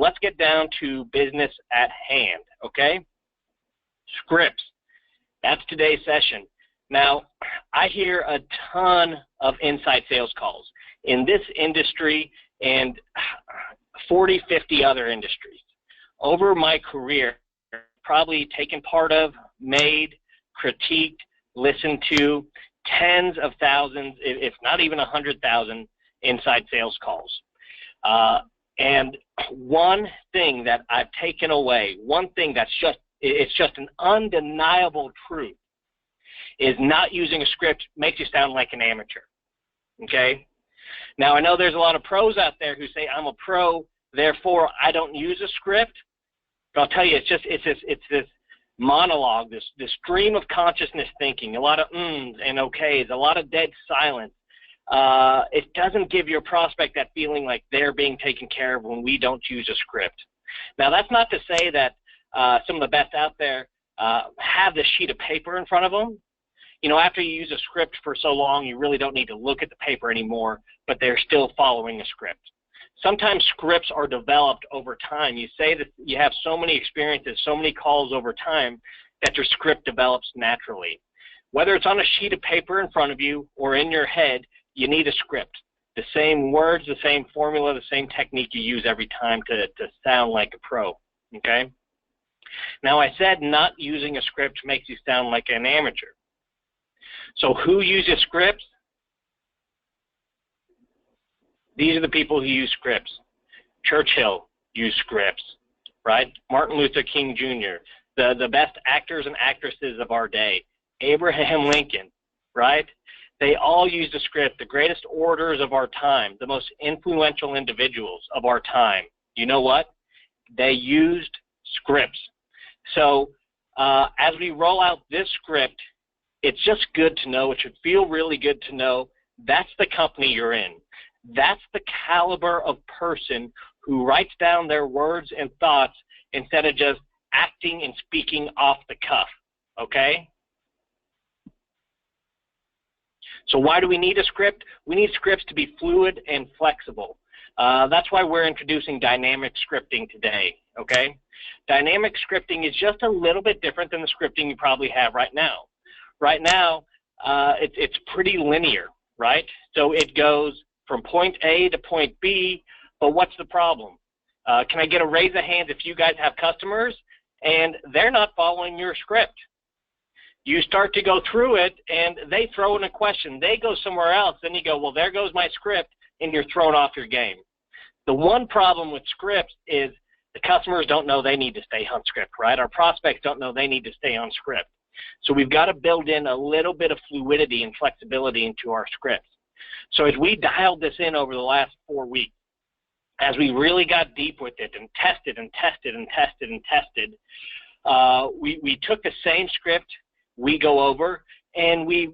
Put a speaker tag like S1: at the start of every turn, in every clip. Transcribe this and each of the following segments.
S1: let's get down to business at hand, okay? Scripts. That's today's session. Now, I hear a ton of inside sales calls in this industry and 40, 50 other industries. Over my career, probably taken part of, made, critiqued, listened to tens of thousands, if not even 100,000 inside sales calls. And one thing that I've taken away, one thing that's it's just an undeniable truth, is not using a script makes you sound like an amateur, okay? Now, I know there's a lot of pros out there who say, I'm a pro, therefore I don't use a script. But I'll tell you, it's this monologue, this stream of consciousness thinking, a lot of ums and okays, a lot of dead silence. It doesn't give your prospect that feeling like they're being taken care of when we don't use a script. Now, that's not to say that some of the best out there have this sheet of paper in front of them. You know, after you use a script for so long, you really don't need to look at the paper anymore, but they're still following a script. Sometimes scripts are developed over time. You say that you have so many experiences, so many calls over time, that your script develops naturally. Whether it's on a sheet of paper in front of you or in your head, you need a script. The same words, the same formula, the same technique you use every time to sound like a pro, okay? Now, I said not using a script makes you sound like an amateur. So who uses scripts? These are the people who use scripts. Churchill used scripts, right? Martin Luther King Jr., the best actors and actresses of our day. Abraham Lincoln, right? They all used a script. The greatest orators of our time, the most influential individuals of our time. You know what? They used scripts. So as we roll out this script, it's just good to know. It should feel really good to know that's the company you're in. That's the caliber of person who writes down their words and thoughts instead of just acting and speaking off the cuff, okay? So why do we need a script? We need scripts to be fluid and flexible. That's why we're introducing dynamic scripting today, okay? Dynamic scripting is just a little bit different than the scripting you probably have right now. Right now, it's pretty linear, right? So it goes from point A to point B, but what's the problem? Can I get a raise of hands if you guys have customers and they're not following your script? You start to go through it and they throw in a question. They go somewhere else. Then you go, well, there goes my script, and you're thrown off your game. The one problem with scripts is the customers don't know they need to stay on script, right? Our prospects don't know they need to stay on script. So we've got to build in a little bit of fluidity and flexibility into our scripts. So as we dialed this in over the last 4 weeks, as we really got deep with it and tested and tested and tested and tested, we took the same script we go over, and we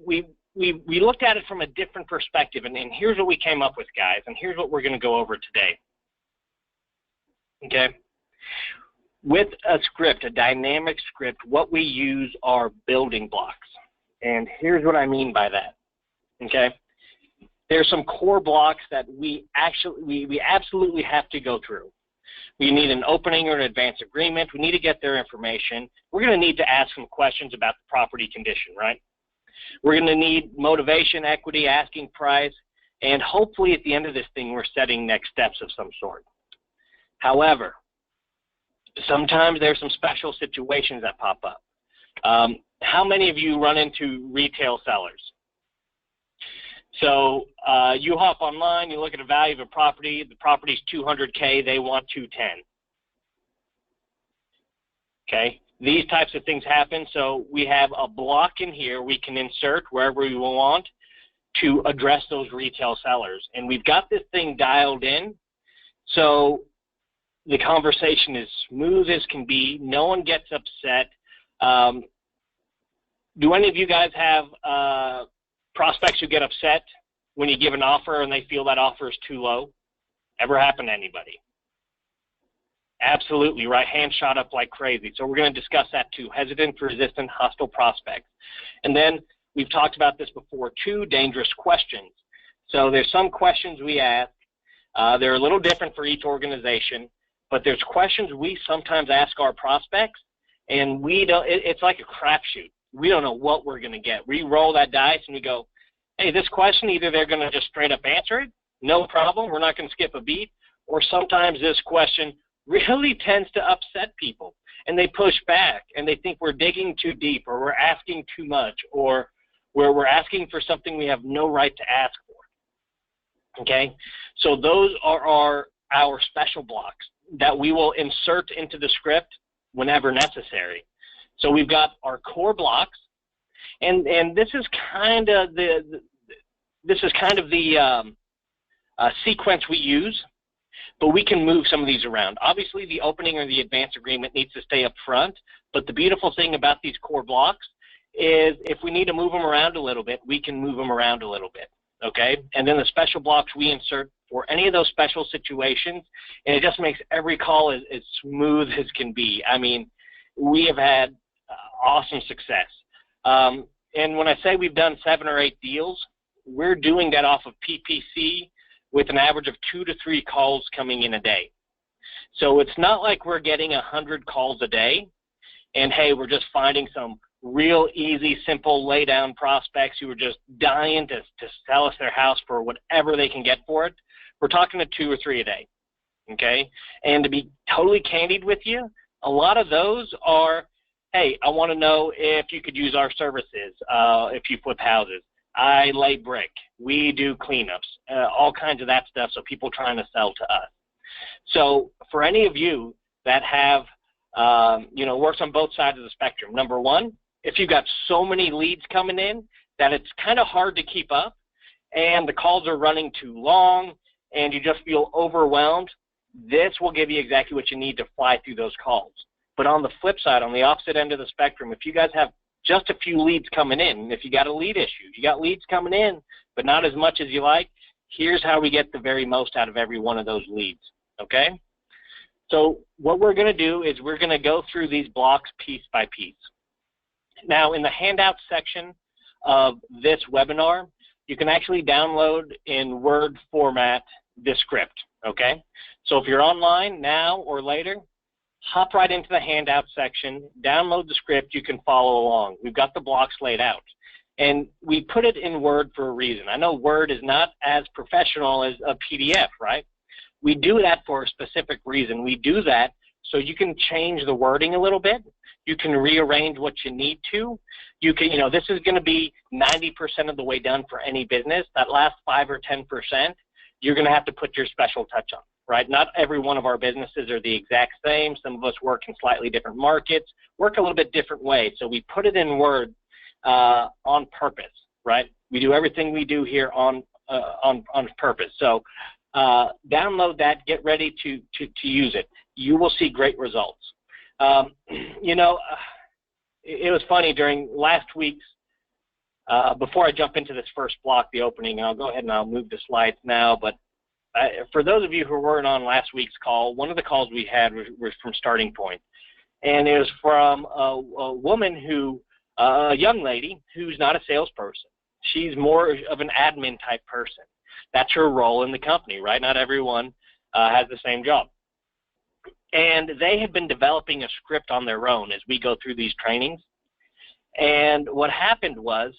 S1: looked at it from a different perspective. And here's what we came up with, guys, and here's what we're going to go over today. Okay? With a script, a dynamic script, what we use are building blocks. And here's what I mean by that. Okay? There's some core blocks that we absolutely have to go through. We need an opening or an advance agreement. We need to get their information. We're going to need to ask some questions about the property condition, right? We're going to need motivation, equity, asking price, and hopefully at the end of this thing, we're setting next steps of some sort. However, sometimes there's some special situations that pop up. How many of you run into retail sellers? So you hop online, you look at the value of a property, the property's $200K, they want $210. Okay, these types of things happen, so we have a block in here we can insert wherever we want to address those retail sellers. And we've got this thing dialed in, so the conversation is smooth as can be, no one gets upset. Do any of you guys have prospects who get upset when you give an offer and they feel that offer is too low? Ever happen to anybody? Absolutely, right? Hands shot up like crazy. So we're going to discuss that too. Hesitant, resistant, hostile prospects. And then we've talked about this before too, dangerous questions. So there's some questions we ask. They're a little different for each organization. but there's questions we sometimes ask our prospects, and we don't. It's like a crapshoot. We don't know what we're going to get. We roll that dice and we go, hey, this question, either they're going to just straight up answer it, no problem, we're not going to skip a beat, or sometimes this question really tends to upset people, and they push back, and they think we're digging too deep, or we're asking too much, or where we're asking for something we have no right to ask for. Okay? So those are our special blocks that we will insert into the script whenever necessary. So we've got our core blocks, and this is kind of the sequence we use, but we can move some of these around. Obviously, the opening or the advance agreement needs to stay up front, but the beautiful thing about these core blocks is if we need to move them around a little bit, we can move them around a little bit, okay? And then the special blocks we insert for any of those special situations, and it just makes every call as smooth as can be. I mean, we have had awesome success. And when I say we've done 7 or 8 deals, we're doing that off of PPC with an average of 2 to 3 calls coming in a day. So it's not like we're getting 100 calls a day and, hey, we're just finding some real easy, simple lay-down prospects who are just dying to sell us their house for whatever they can get for it. We're talking to 2 or 3 a day, okay? And to be totally candid with you, a lot of those are, hey, I want to know if you could use our services, if you flip houses. I lay brick. We do cleanups, all kinds of that stuff, so people trying to sell to us. So for any of you that have, works on both sides of the spectrum, number one, if you've got so many leads coming in that it's kind of hard to keep up and the calls are running too long and you just feel overwhelmed, this will give you exactly what you need to fly through those calls. But on the flip side, on the opposite end of the spectrum, if you guys have just a few leads coming in, if you got a lead issue, you got leads coming in, but not as much as you like, here's how we get the very most out of every one of those leads, okay? So what we're going to do is we're going to go through these blocks piece by piece. Now, in the handout section of this webinar, you can actually download in Word format this script, okay? So if you're online now or later, hop right into the handout section, download the script, you can follow along. We've got the blocks laid out. And we put it in Word for a reason. I know Word is not as professional as a PDF, right? We do that for a specific reason. We do that so you can change the wording a little bit. You can rearrange what you need to. You can, this is going to be 90% of the way done for any business. That last 5 or 10%, you're going to have to put your special touch on, right? Not every one of our businesses are the exact same. Some of us work in slightly different markets, work a little bit different ways. So we put it in Word on purpose, right? We do everything we do here on purpose. So download that, get ready to use it. You will see great results. It was funny during last week's, before I jump into this first block, the opening, and I'll go ahead and I'll move the slides now, but for those of you who weren't on last week's call, one of the calls we had was from Starting Point, and it was from a woman who, a young lady who's not a salesperson. She's more of an admin type person. That's her role in the company, right? Not everyone has the same job. And they had been developing a script on their own as we go through these trainings. And what happened was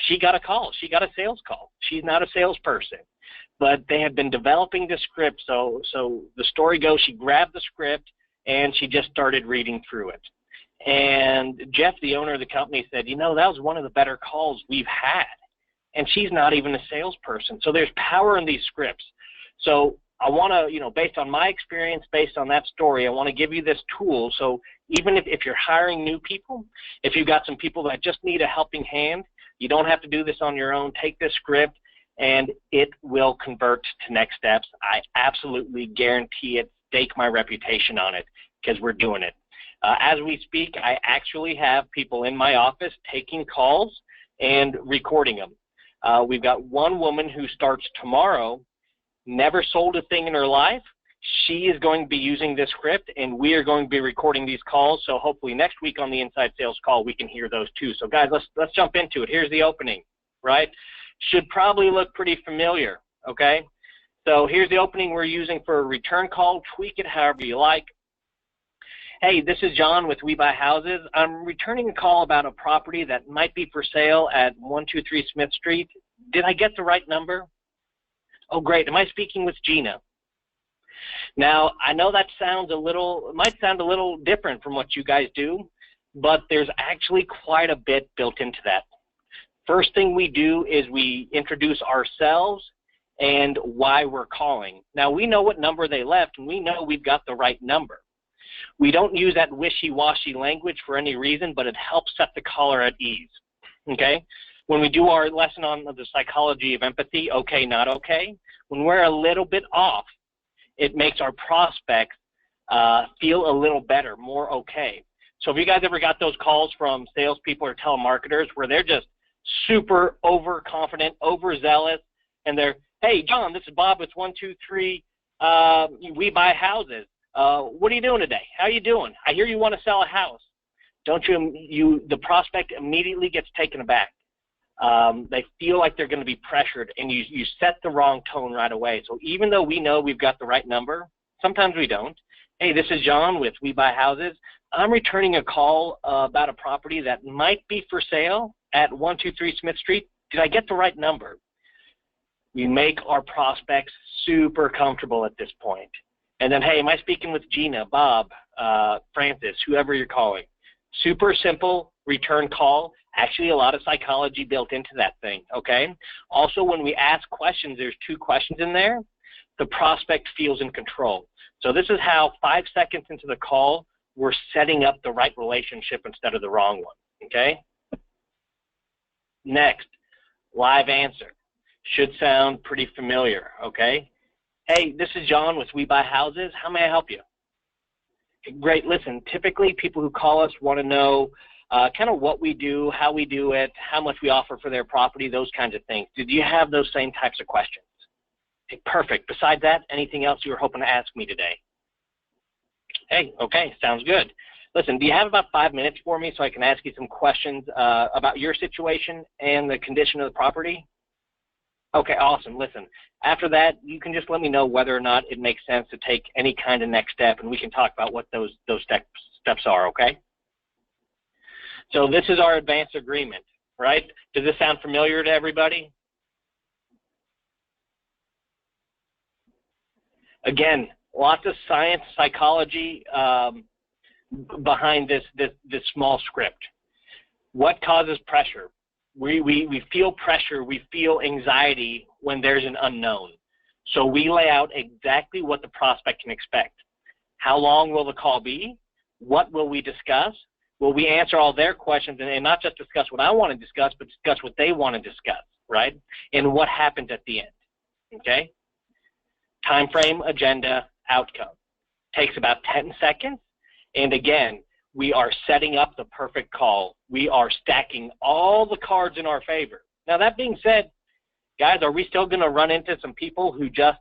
S1: she got a call. She got a sales call. She's not a salesperson. But they had been developing the script. So the story goes, she grabbed the script and she just started reading through it. And Jeff, the owner of the company, said, that was one of the better calls we've had. And she's not even a salesperson. So there's power in these scripts. So I want to, based on my experience, based on that story, I want to give you this tool. So even if you're hiring new people, if you've got some people that just need a helping hand, you don't have to do this on your own. Take this script and it will convert to next steps. I absolutely guarantee it. Stake my reputation on it because we're doing it. As we speak, I actually have people in my office taking calls and recording them. We've got one woman who starts tomorrow, never sold a thing in her life. She is going to be using this script, and we are going to be recording these calls. So hopefully next week on the Inside Sales Call, we can hear those too. So guys, let's jump into it. Here's the opening, right? Should probably look pretty familiar, okay? So here's the opening we're using for a return call. Tweak it however you like. Hey, this is John with We Buy Houses. I'm returning a call about a property that might be for sale at 123 Smith Street. Did I get the right number? Oh, great. Am I speaking with Gina? Now, I know that might sound a little different from what you guys do, but there's actually quite a bit built into that. First thing we do is we introduce ourselves and why we're calling. Now, we know what number they left, and we know we've got the right number. We don't use that wishy-washy language for any reason, but it helps set the caller at ease, okay? When we do our lesson on the psychology of empathy, okay, not okay, when we're a little bit off, it makes our prospects feel a little better, more okay. So have you guys ever got those calls from salespeople or telemarketers where they're just super overconfident, overzealous, and they're, hey, John, this is Bob with 123 We Buy Houses. What are you doing today? How are you doing? I hear you want to sell a house. Don't you, the prospect immediately gets taken aback. They feel like they're going to be pressured, and you set the wrong tone right away. So even though we know we've got the right number, sometimes we don't. Hey, this is John with We Buy Houses. I'm returning a call about a property that might be for sale at 123 Smith Street. Did I get the right number? We make our prospects super comfortable at this point. And then, hey, am I speaking with Gina, Bob, Francis, whoever you're calling? Super simple return call. Actually, a lot of psychology built into that thing, okay? Also, when we ask questions, there's 2 questions in there. The prospect feels in control. So this is how 5 seconds into the call, we're setting up the right relationship instead of the wrong one, okay? Next, live answer. Should sound pretty familiar, okay? Hey, this is John with We Buy Houses. How may I help you? Great. Listen, typically people who call us want to know kind of what we do, how we do it, how much we offer for their property, those kinds of things. Did you have those same types of questions? Okay, perfect. Besides that, anything else you were hoping to ask me today? Hey, okay, sounds good. Listen, do you have about 5 minutes for me so I can ask you some questions about your situation and the condition of the property? Okay, awesome. Listen, after that, you can just let me know whether or not it makes sense to take any kind of next step, and we can talk about what those steps are, okay? So this is our advance agreement, right? Does this sound familiar to everybody? Again, lots of science, psychology behind this small script. What causes pressure? We feel pressure, we feel anxiety when there's an unknown. So we lay out exactly what the prospect can expect. How long will the call be? What will we discuss? Will we answer all their questions and not just discuss what I want to discuss, but discuss what they want to discuss, right? And what happens at the end, okay? Time frame, agenda, outcome. Takes about 10 seconds. And again, we are setting up the perfect call. We are stacking all the cards in our favor. Now, that being said, guys, are we still going to run into some people who just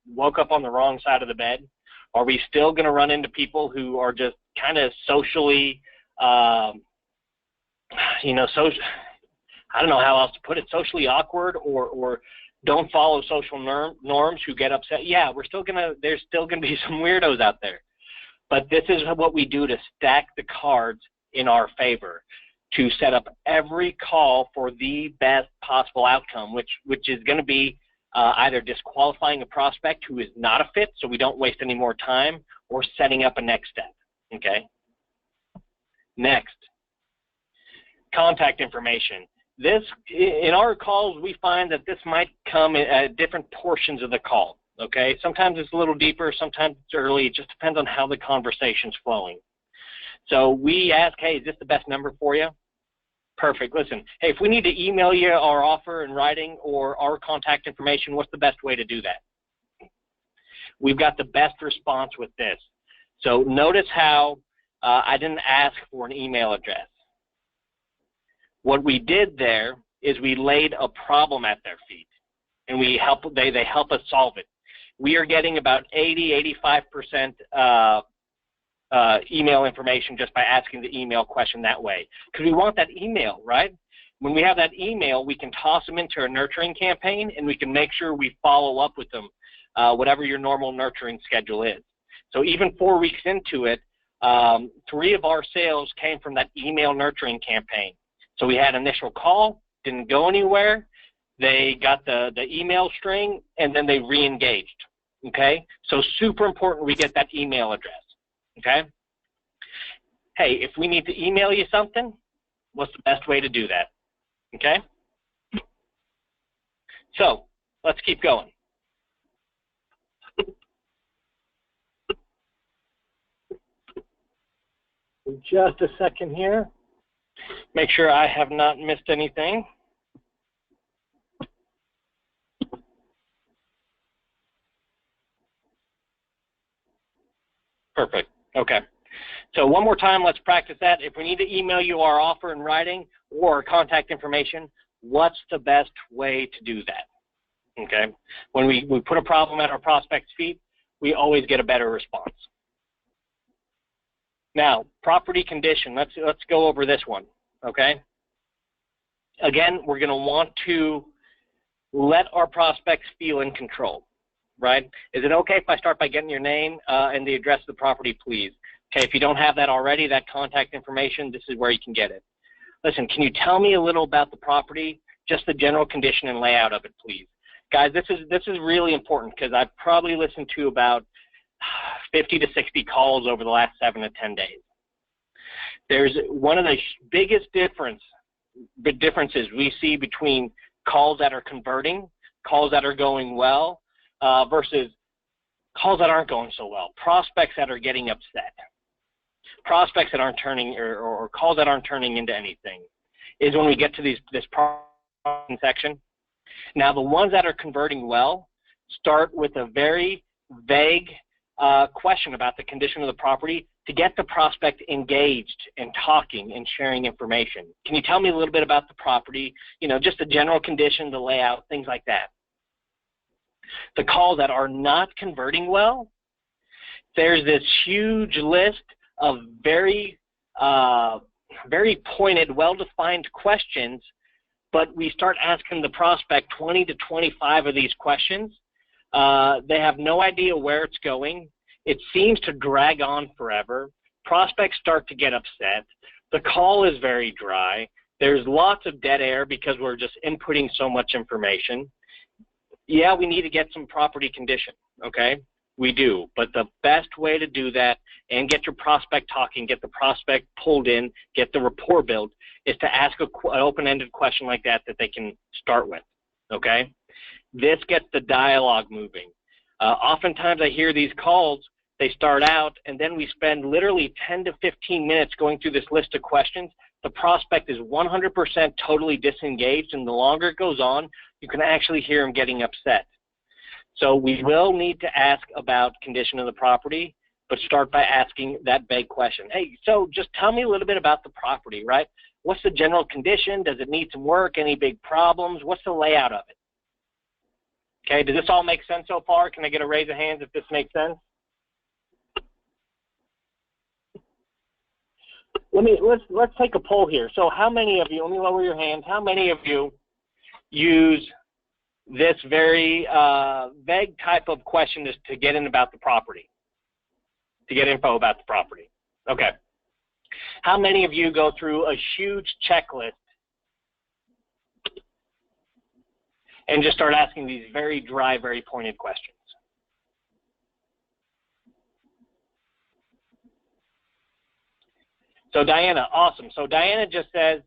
S1: woke up on the wrong side of the bed? Are we still going to run into people who are just kind of socially, I don't know how else to put it, socially awkward or don't follow social norms who get upset? Yeah, there's still going to be some weirdos out there. But this is what we do to stack the cards in our favor, to set up every call for the best possible outcome, which is going to be either disqualifying a prospect who is not a fit so we don't waste any more time, or setting up a next step, okay? Next, contact information. In our calls, we find that this might come at different portions of the call. Okay, sometimes it's a little deeper, sometimes it's early. It just depends on how the conversation's flowing. So we ask, hey, is this the best number for you? Perfect. Listen, hey, if we need to email you our offer in writing or our contact information, what's the best way to do that? We've got the best response with this. So notice how I didn't ask for an email address. What we did there is we laid a problem at their feet, and they help us solve it. We are getting about 80–85% email information just by asking the email question that way, because we want that email, right? When we have that email, we can toss them into a nurturing campaign, and we can make sure we follow up with them whatever your normal nurturing schedule is. So even 4 weeks into it, 3 of our sales came from that email nurturing campaign. So we had initial call, didn't go anywhere. They got the email string, and then they re-engaged, okay? So super important we get that email address, okay? Hey, if we need to email you something, what's the best way to do that, okay? So let's keep going. Just a second here. Make sure I have not missed anything. Perfect. Okay. So one more time, let's practice that. If we need to email you our offer in writing or contact information, what's the best way to do that? Okay. When we put a problem at our prospect's feet, we always get a better response. Now, property condition. Let's go over this one. Okay. Again, we're going to want to let our prospects feel in control. Right? Is it okay if I start by getting your name and the address of the property, please? Okay, if you don't have that already, that contact information, this is where you can get it. Listen, can you tell me a little about the property, just the general condition and layout of it, please? Guys, this is really important because I've probably listened to about 50 to 60 calls over the last 7 to 10 days. There's one of the biggest differences we see between calls that are converting, calls that are going well, versus calls that aren't going so well, prospects that are getting upset, prospects that aren't turning, or calls that aren't turning into anything, is when we get to this problem section. Now, the ones that are converting well start with a very vague question about the condition of the property to get the prospect engaged and talking and sharing information. Can you tell me a little bit about the property, just the general condition, the layout, things like that? The calls that are not converting well, there's this huge list of very pointed, well-defined questions, but we start asking the prospect 20 to 25 of these questions. They have no idea where it's going. It seems to drag on forever. Prospects start to get upset. The call is very dry. There's lots of dead air because we're just inputting so much information. Yeah, we need to get some property condition, okay? We do, but the best way to do that and get your prospect talking, get the prospect pulled in, get the rapport built, is to ask an open-ended question like that they can start with, okay? This gets the dialogue moving. Oftentimes I hear these calls, they start out, and then we spend literally 10 to 15 minutes going through this list of questions. The prospect is 100% totally disengaged, and the longer it goes on, you can actually hear him getting upset. So we will need to ask about condition of the property, but start by asking that vague question. Hey, so just tell me a little bit about the property, right? What's the general condition? Does it need some work? Any big problems? What's the layout of it? Okay, does this all make sense so far? Can I get a raise of hands if this makes sense? Let's take a poll here. So how many of you, let me lower your hands, how many of you use this very vague type of question to get in about the property, to get info about the property? Okay. How many of you go through a huge checklist and just start asking these very dry, very pointed questions? So Diana, awesome. So Diana just says,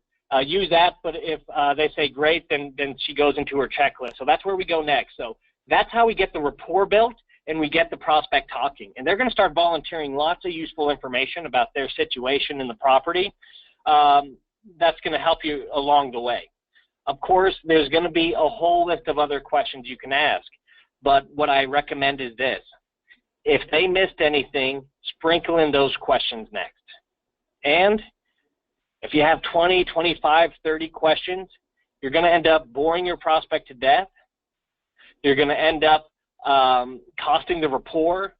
S1: use that, but if they say great, then she goes into her checklist. So that's where we go next. So that's how we get the rapport built and we get the prospect talking. And they're going to start volunteering lots of useful information about their situation in the property. That's going to help you along the way. Of course, there's going to be a whole list of other questions you can ask, but what I recommend is this. If they missed anything, sprinkle in those questions next. And if you have 20, 25, 30 questions, you're going to end up boring your prospect to death. You're going to end up costing the rapport,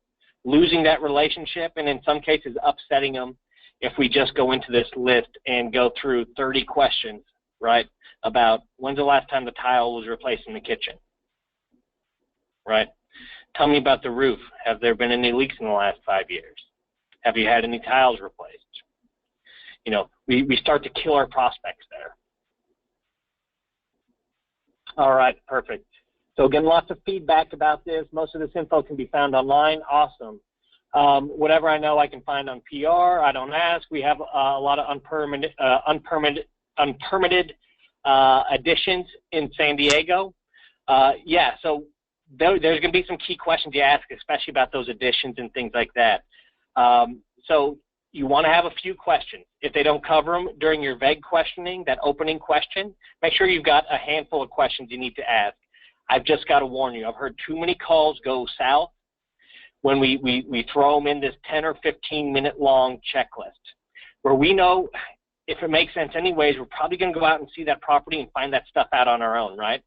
S1: losing that relationship, and in some cases upsetting them if we just go into this list and go through 30 questions, right, about when's the last time the tile was replaced in the kitchen, right? Tell me about the roof. Have there been any leaks in the last 5 years? Have you had any tiles replaced? You know, we start to kill our prospects there. All right, perfect. So again, lots of feedback about this. Most of this info can be found online. Awesome. Whatever I know I can find on PR, I don't ask. We have a lot of unpermitted additions in San Diego. Yeah, so there's going to be some key questions you ask, especially about those additions and things like that. So you want to have a few questions. If they don't cover them during your VEG questioning, that opening question, make sure you've got a handful of questions you need to ask. I've just got to warn you, I've heard too many calls go south when we throw them in this 10 or 15 minute long checklist, where we know if it makes sense anyways, we're probably going to go out and see that property and find that stuff out on our own, right?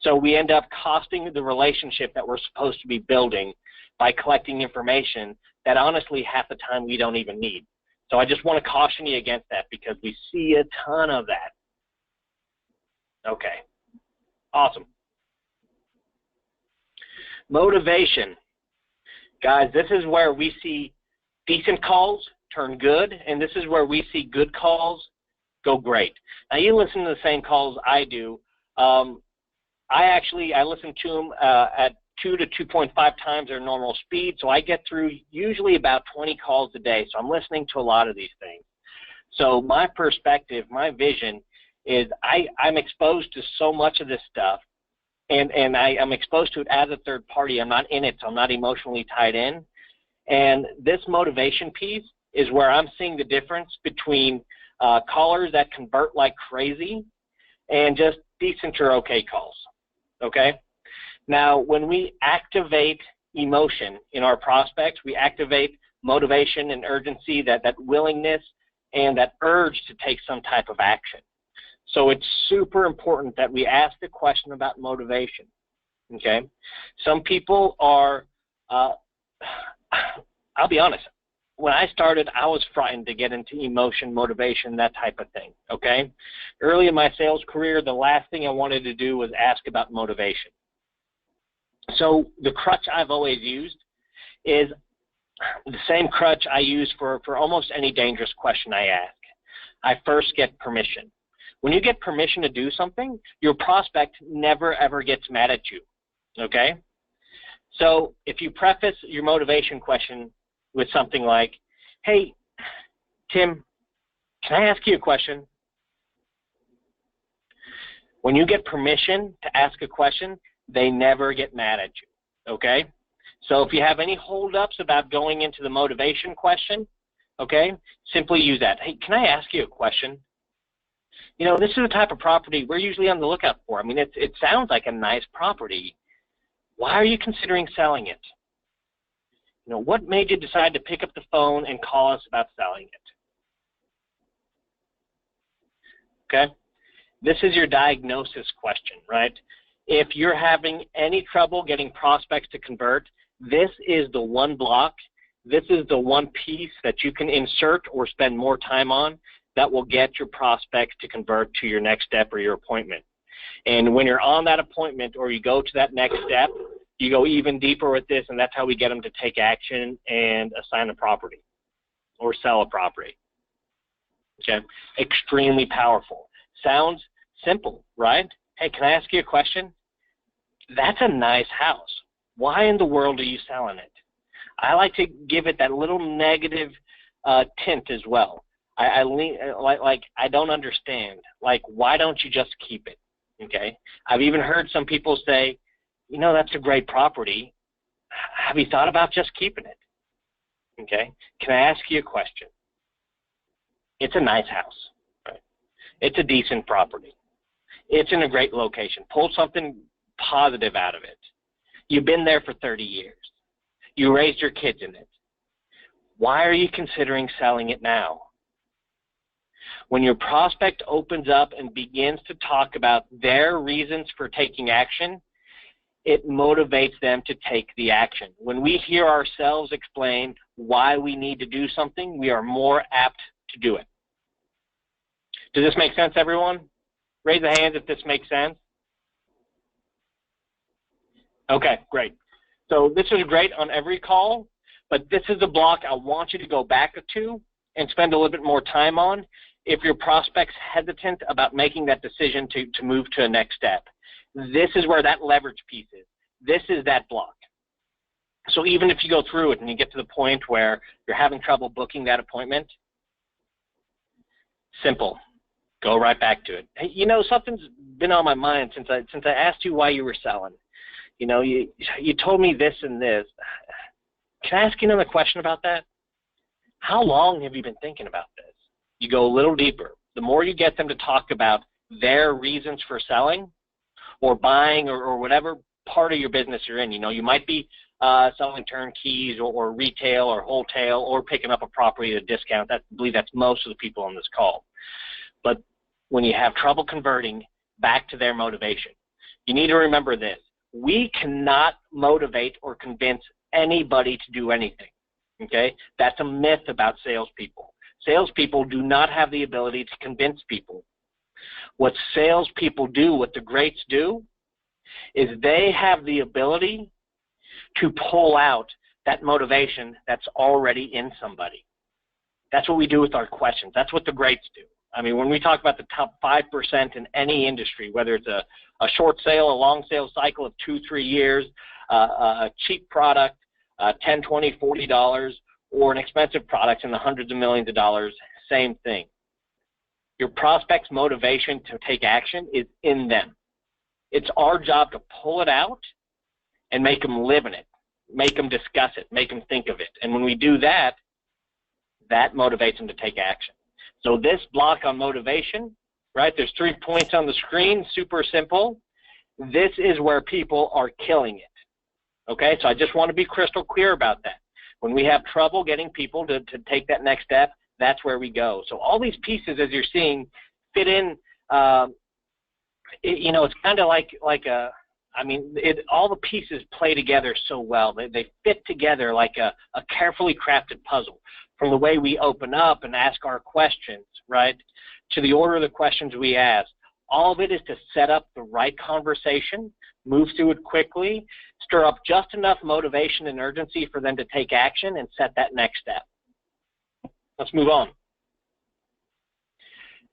S1: So we end up costing the relationship that we're supposed to be building by collecting information that honestly half the time we don't even need. So I just want to caution you against that because we see a ton of that. Okay, awesome. Motivation. Guys, this is where we see decent calls turn good, and this is where we see good calls go great. Now, you listen to the same calls I do. I listen to them at 2 to 2.5 times their normal speed, so I get through usually about 20 calls a day, so I'm listening to a lot of these things. So my perspective, my vision is I'm exposed to so much of this stuff, and I'm exposed to it as a third party. I'm not in it, so I'm not emotionally tied in. And this motivation piece is where I'm seeing the difference between callers that convert like crazy and just decent or okay calls, okay? Now, when we activate emotion in our prospects, we activate motivation and urgency, that willingness and that urge to take some type of action. So it's super important that we ask the question about motivation, okay? Some people are, I'll be honest, when I started, I was frightened to get into emotion, motivation, that type of thing, okay? Early in my sales career, the last thing I wanted to do was ask about motivation. So the crutch I've always used is the same crutch I use for almost any dangerous question I ask. I first get permission. When you get permission to do something, your prospect never ever gets mad at you, okay? So if you preface your motivation question with something like, hey, Tim, can I ask you a question? When you get permission to ask a question, they never get mad at you, okay? So if you have any holdups about going into the motivation question, okay, simply use that. Hey, can I ask you a question? You know, this is the type of property we're usually on the lookout for. I mean, it sounds like a nice property. Why are you considering selling it? You know, what made you decide to pick up the phone and call us about selling it? Okay? This is your diagnosis question, right? If you're having any trouble getting prospects to convert, this is the one block, this is the one piece that you can insert or spend more time on that will get your prospects to convert to your next step or your appointment. And when you're on that appointment or you go to that next step, you go even deeper with this, and that's how we get them to take action and assign a property or sell a property. Okay? Extremely powerful. Sounds simple, right? Hey, can I ask you a question? That's a nice house. Why in the world are you selling it? I like to give it that little negative tint as well. I don't understand. Like, why don't you just keep it? Okay? I've even heard some people say, you know, that's a great property. Have you thought about just keeping it? Okay? Can I ask you a question? It's a nice house. Right? It's a decent property. It's in a great location. Pull something positive out of it. You've been there for 30 years. You raised your kids in it. Why are you considering selling it now? When your prospect opens up and begins to talk about their reasons for taking action, it motivates them to take the action. When we hear ourselves explain why we need to do something, we are more apt to do it. Does this make sense, everyone? Raise the hands if this makes sense. Okay, great. So this is great on every call, but this is a block I want you to go back to and spend a little bit more time on if your prospect's hesitant about making that decision to move to a next step. This is where that leverage piece is. This is that block. So even if you go through it and you get to the point where you're having trouble booking that appointment, simple. Go right back to it. Hey, you know, something's been on my mind since I asked you why you were selling. You know, you told me this and this. Can I ask you another question about that? How long have you been thinking about this? You go a little deeper. The more you get them to talk about their reasons for selling or buying or whatever part of your business you're in. You know, you might be selling turnkeys or retail or wholesale or picking up a property at a discount. I believe that's most of the people on this call. But when you have trouble converting back to their motivation, you need to remember this. We cannot motivate or convince anybody to do anything, okay? That's a myth about salespeople. Salespeople do not have the ability to convince people. What salespeople do, what the greats do, is they have the ability to pull out that motivation that's already in somebody. That's what we do with our questions. That's what the greats do. I mean, when we talk about the top 5% in any industry, whether it's a short sale, a long sales cycle of 2-3 years, a cheap product, $10, $20, $40, or an expensive product in the hundreds of millions of dollars, same thing. Your prospect's motivation to take action is in them. It's our job to pull it out and make them live in it, make them discuss it, make them think of it. And when we do that, that motivates them to take action. So this block on motivation, right, there's 3 points on the screen, super simple. This is where people are killing it, okay? So I just want to be crystal clear about that. When we have trouble getting people to take that next step, that's where we go. So all these pieces, as you're seeing, fit in, you know, it's kind of like all the pieces play together so well. They fit together like a carefully crafted puzzle. From the way we open up and ask our questions, right, to the order of the questions we ask. All of it is to set up the right conversation, move through it quickly, stir up just enough motivation and urgency for them to take action and set that next step. Let's move on.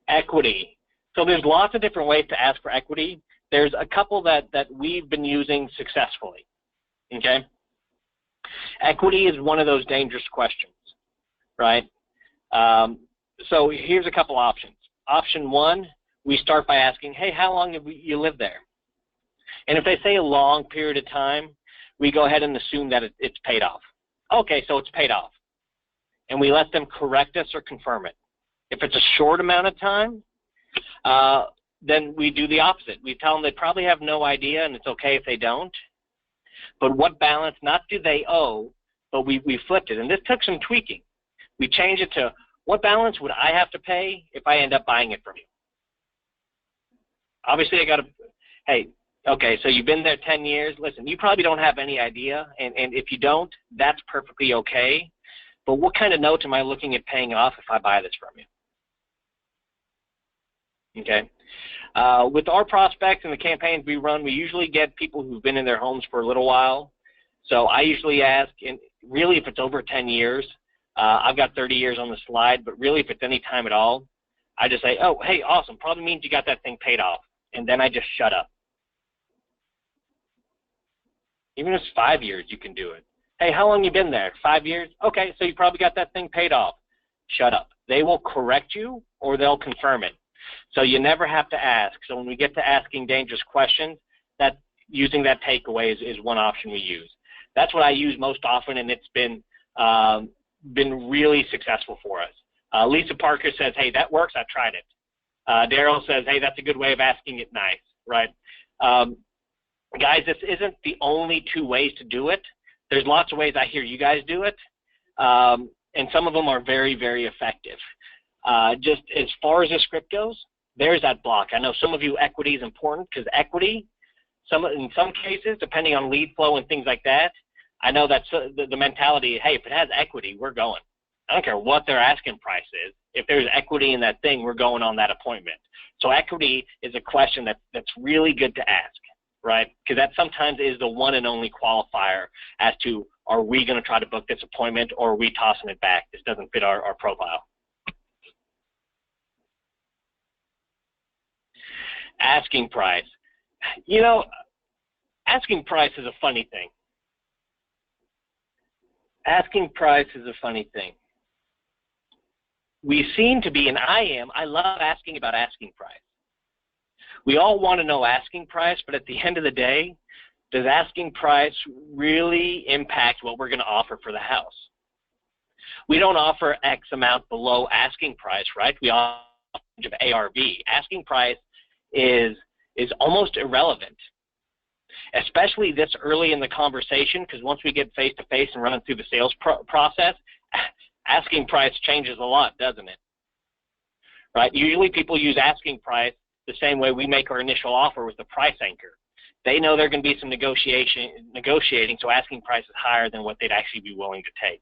S1: Equity. So there's lots of different ways to ask for equity. There's a couple that we've been using successfully, okay? Equity is one of those dangerous questions, right? So here's a couple options. Option one, we start by asking, hey, how long have you lived there? And if they say a long period of time, we go ahead and assume that it's paid off. Okay, so it's paid off. And we let them correct us or confirm it. If it's a short amount of time, then we do the opposite. We tell them they probably have no idea and it's okay if they don't. But what balance, not do they owe, but we flipped it. And this took some tweaking. We changed it to, what balance would I have to pay if I end up buying it from you? Obviously, I got to, hey, okay, so you've been there 10 years. Listen, you probably don't have any idea, and if you don't, that's perfectly okay. But what kind of note am I looking at paying off if I buy this from you? Okay. With our prospects and the campaigns we run, we usually get people who've been in their homes for a little while. So I usually ask, and really if it's over 10 years, I've got 30 years on the slide, but really if it's any time at all, I just say, oh, hey, awesome, probably means you got that thing paid off. And then I just shut up. Even if it's 5 years, you can do it. Hey, how long you been there? 5 years? Okay, so you probably got that thing paid off. Shut up. They will correct you or they'll confirm it. So you never have to ask. So when we get to asking dangerous questions, that using that takeaway is one option we use. That's what I use most often, and it's been really successful for us. Lisa Parker says, hey, that works. I tried it. Daryl says, hey, that's a good way of asking it nice, right? Guys, this isn't the only 2 ways to do it. There's lots of ways I hear you guys do it, and some of them are very, very effective. Just as far as the script goes, there's that block. I know some of you equity is important because equity, in some cases, depending on lead flow and things like that, I know that's the mentality, hey, if it has equity, we're going. I don't care what their asking price is. If there's equity in that thing, we're going on that appointment. So equity is a question that's really good to ask. right? Because that sometimes is the one and only qualifier as to, are we going to try to book this appointment, or are we tossing it back? This doesn't fit our profile. Asking price. You know, asking price is a funny thing. Asking price is a funny thing. We seem to be, and I love asking about asking price. We all want to know asking price, but at the end of the day, does asking price really impact what we're going to offer for the house? We don't offer X amount below asking price, right? We offer of ARV. Asking price is almost irrelevant, especially this early in the conversation, because once we get face-to-face and running through the sales process, asking price changes a lot, doesn't it? Right? Usually people use asking price the same way we make our initial offer with the price anchor. They know there can be some negotiating, so asking price is higher than what they'd actually be willing to take.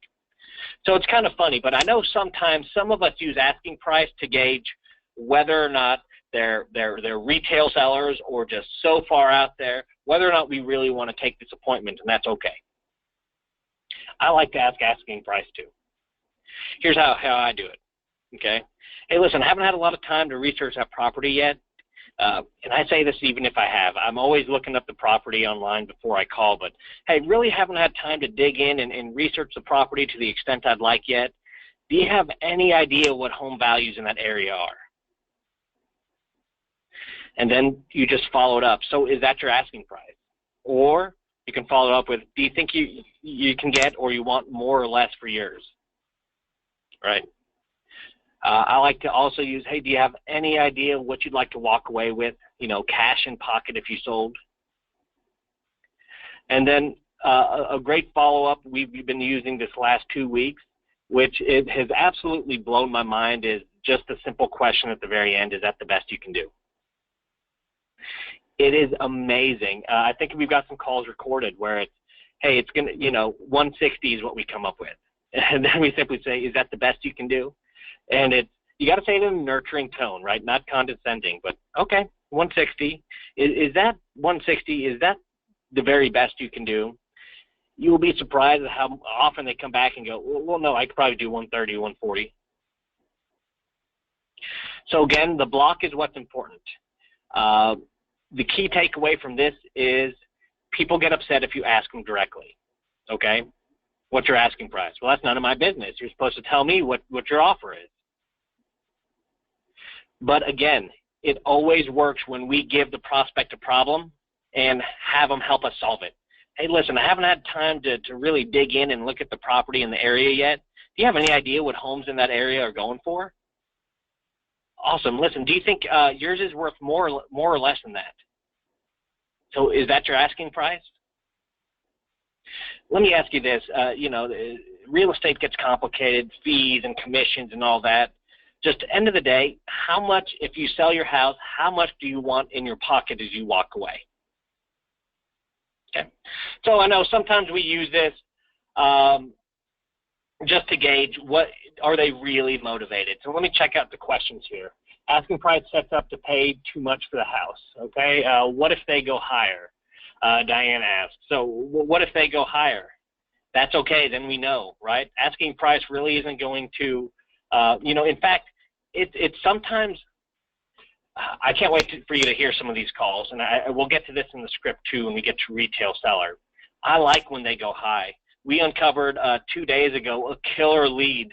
S1: So it's kind of funny, but I know sometimes some of us use asking price to gauge whether or not they're retail sellers or just so far out there, whether or not we really want to take this appointment, and that's okay. I like to ask asking price too. Here's how I do it, okay? Hey, listen, I haven't had a lot of time to research that property yet, and I say this even if I have. I'm always looking up the property online before I call, but hey, really haven't had time to dig in and research the property to the extent I'd like yet. Do you have any idea what home values in that area are? And then you just follow it up. So is that your asking price? Or you can follow it up with, do you think you can get or you want more or less for yours? Right? I like to also use, hey, do you have any idea what you'd like to walk away with, you know, cash in pocket if you sold? And then a great follow-up we've been using this last 2 weeks, which it has absolutely blown my mind, is just a simple question at the very end, is that the best you can do? It is amazing. I think we've got some calls recorded where it's, hey, it's going to, you know, 160 is what we come up with. And then we simply say, is that the best you can do? And it's, you got to say it in a nurturing tone, right? Not condescending, but okay, 160. Is that 160, is that the very best you can do? You will be surprised at how often they come back and go, well, no, I could probably do 130, 140. So again, the block is what's important. The key takeaway from this is people get upset if you ask them directly, okay? What's your asking price? Well, that's none of my business. You're supposed to tell me what your offer is. But again, it always works when we give the prospect a problem and have them help us solve it. Hey, listen, I haven't had time to really dig in and look at the property in the area yet. Do you have any idea what homes in that area are going for? Awesome. Listen, do you think yours is worth more or less than that? So is that your asking price? Let me ask you this. You know, real estate gets complicated, fees and commissions and all that. Just end of the day, how much, if you sell your house, how much do you want in your pocket as you walk away? Okay. So I know sometimes we use this just to gauge what are they really motivated. So let me check out the questions here. Asking price sets up to pay too much for the house. Okay. What if they go higher? Diane asked. So what if they go higher? That's okay. Then we know, right? Asking price really isn't going to, you know, in fact, it's sometimes, I can't wait for you to hear some of these calls, and we'll get to this in the script too when we get to retail seller. I like when they go high. We uncovered 2 days ago a killer lead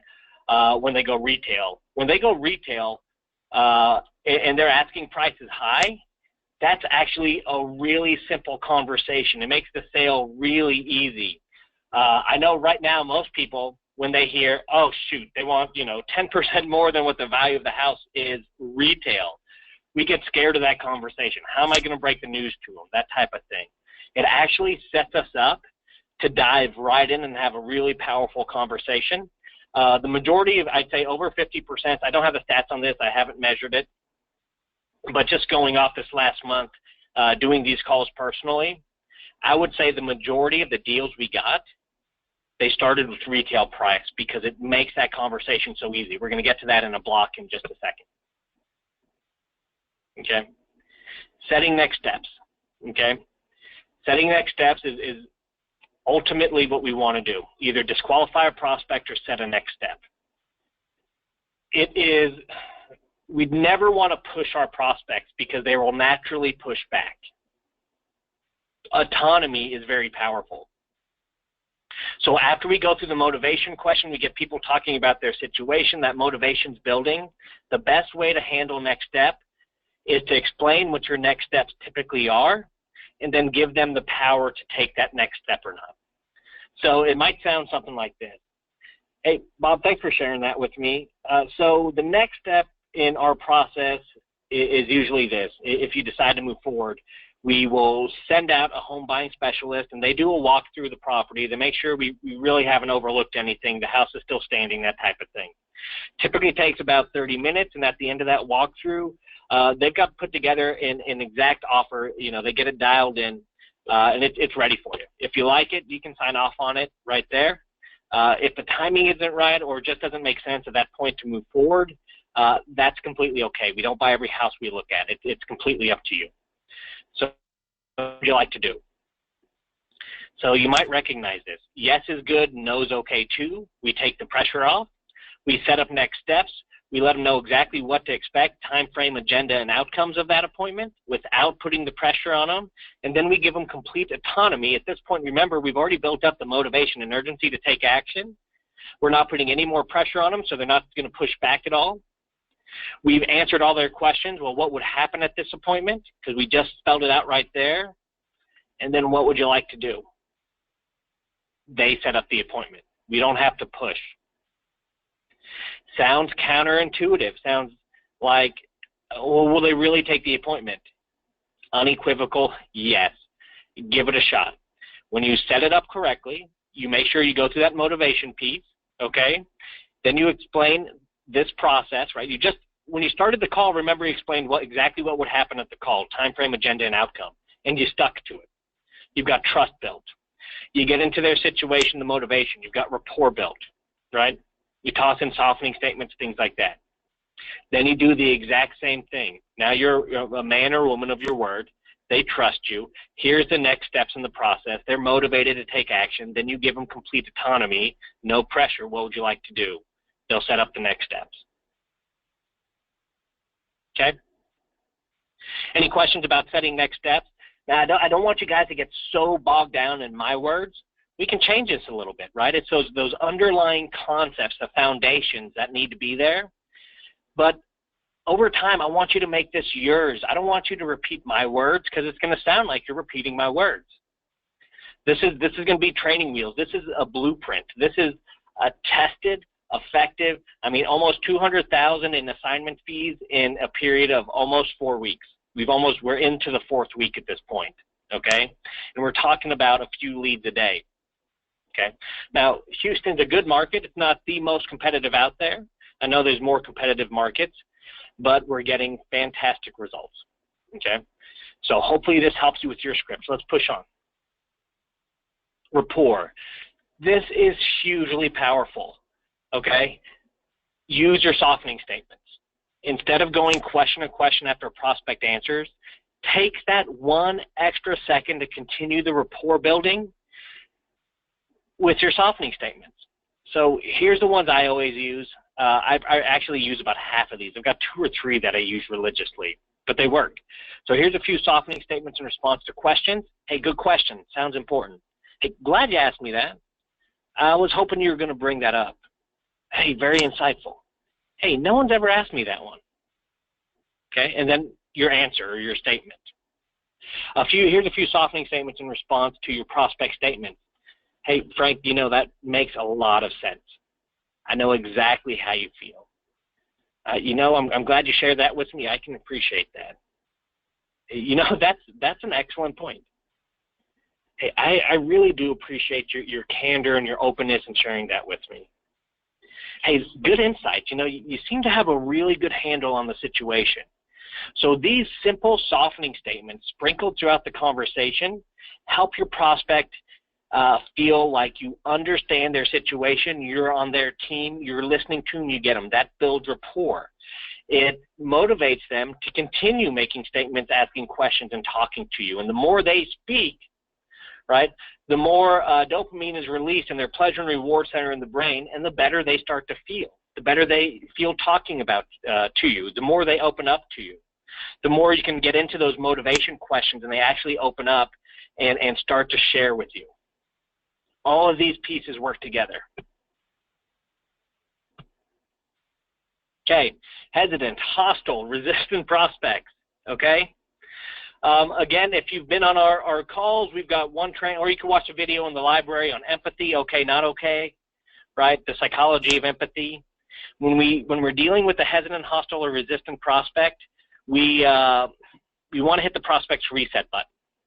S1: when they go retail. When they go retail and their asking price is high, that's actually a really simple conversation. It makes the sale really easy. I know right now most people, when they hear, oh shoot, they want, you know, 10% more than what the value of the house is retail, we get scared of that conversation. How am I going to break the news to them? That type of thing. It actually sets us up to dive right in and have a really powerful conversation. The majority of, I'd say over 50%, I don't have the stats on this, I haven't measured it, but just going off this last month, doing these calls personally, I would say the majority of the deals we got, they started with retail price because it makes that conversation so easy. We're going to get to that in a block in just a second. Okay? Setting next steps. Okay? Setting next steps is ultimately what we want to do, either disqualify a prospect or set a next step. We'd never want to push our prospects because they will naturally push back. Autonomy is very powerful. So after we go through the motivation question, we get people talking about their situation, that motivation's building. The best way to handle next step is to explain what your next steps typically are, and then give them the power to take that next step or not. So it might sound something like this. Hey, Bob, thanks for sharing that with me. So the next step in our process is usually this. If you decide to move forward, we will send out a home buying specialist, and they do a walk through the property. They make sure we really haven't overlooked anything, the house is still standing, that type of thing. Typically takes about 30 minutes, and at the end of that walkthrough, they've got put together an exact offer. You know, they get it dialed in, and it's ready for you. If you like it, you can sign off on it right there. If the timing isn't right or just doesn't make sense at that point to move forward, that's completely okay. We don't buy every house we look at. It's completely up to you. So what do you like to do? So you might recognize this. Yes is good, no is okay too. We take the pressure off. We set up next steps. We let them know exactly what to expect, time frame, agenda, and outcomes of that appointment without putting the pressure on them. And then we give them complete autonomy. At this point, remember, we've already built up the motivation and urgency to take action. We're not putting any more pressure on them, so they're not going to push back at all. We've answered all their questions. Well, what would happen at this appointment? Because we just spelled it out right there. And then what would you like to do? They set up the appointment. We don't have to push. Sounds counterintuitive. Sounds like, well, will they really take the appointment? Unequivocal, yes. Give it a shot. When you set it up correctly, you make sure you go through that motivation piece, okay? Then you explain this process, right? When you started the call, remember you explained exactly what would happen at the call, time frame, agenda, and outcome, and you stuck to it. You've got trust built. You get into their situation, the motivation. You've got rapport built, right? You toss in softening statements, things like that. Then you do the exact same thing. Now you're a man or woman of your word. They trust you. Here's the next steps in the process. They're motivated to take action. Then you give them complete autonomy, no pressure. What would you like to do? They'll set up the next steps. Okay? Any questions about setting next steps? Now, I don't want you guys to get so bogged down in my words. We can change this a little bit, right? It's those underlying concepts, the foundations that need to be there. But over time, I want you to make this yours. I don't want you to repeat my words because it's going to sound like you're repeating my words. This is going to be training wheels. This is a blueprint. This is a tested, effective, almost $200,000 in assignment fees in a period of almost 4 weeks. We're into the 4th week at this point, okay? And we're talking about a few leads a day, okay? Now, Houston's a good market. It's not the most competitive out there. I know there's more competitive markets, but we're getting fantastic results, okay? So hopefully this helps you with your scripts. Let's push on. Rapport. This is hugely powerful, okay? Use your softening statements. Instead of going question to question after a prospect answers, take that 1 extra second to continue the rapport building with your softening statements. So here's the ones I always use. I actually use about half of these. I've got 2 or 3 that I use religiously, but they work. So here's a few softening statements in response to questions. Hey, good question. Sounds important. Hey, glad you asked me that. I was hoping you were going to bring that up. Hey, very insightful. Hey, no one's ever asked me that one. Okay, and then your answer or your statement. Here's a few softening statements in response to your prospect statement. Hey, Frank, that makes a lot of sense. I know exactly how you feel. I'm glad you shared that with me. I can appreciate that. That's an excellent point. Hey, I really do appreciate your candor and your openness in sharing that with me. Hey, good insights. You seem to have a really good handle on the situation. So these simple softening statements sprinkled throughout the conversation help your prospect feel like you understand their situation, you're on their team, you're listening to them, you get them. That builds rapport. It motivates them to continue making statements, asking questions, and talking to you. And the more they speak, right? The more dopamine is released in their pleasure and reward center in the brain, and the better they start to feel. The better they feel talking about to you, the more they open up to you. The more you can get into those motivation questions and they actually open up and start to share with you. All of these pieces work together. Okay, hesitant, hostile, resistant prospects, okay? Again, if you've been on our calls, we've got one train, or you can watch a video in the library on empathy, okay, not okay, right? The psychology of empathy. When we're dealing with a hesitant, hostile, or resistant prospect, we want to hit the prospect's reset button,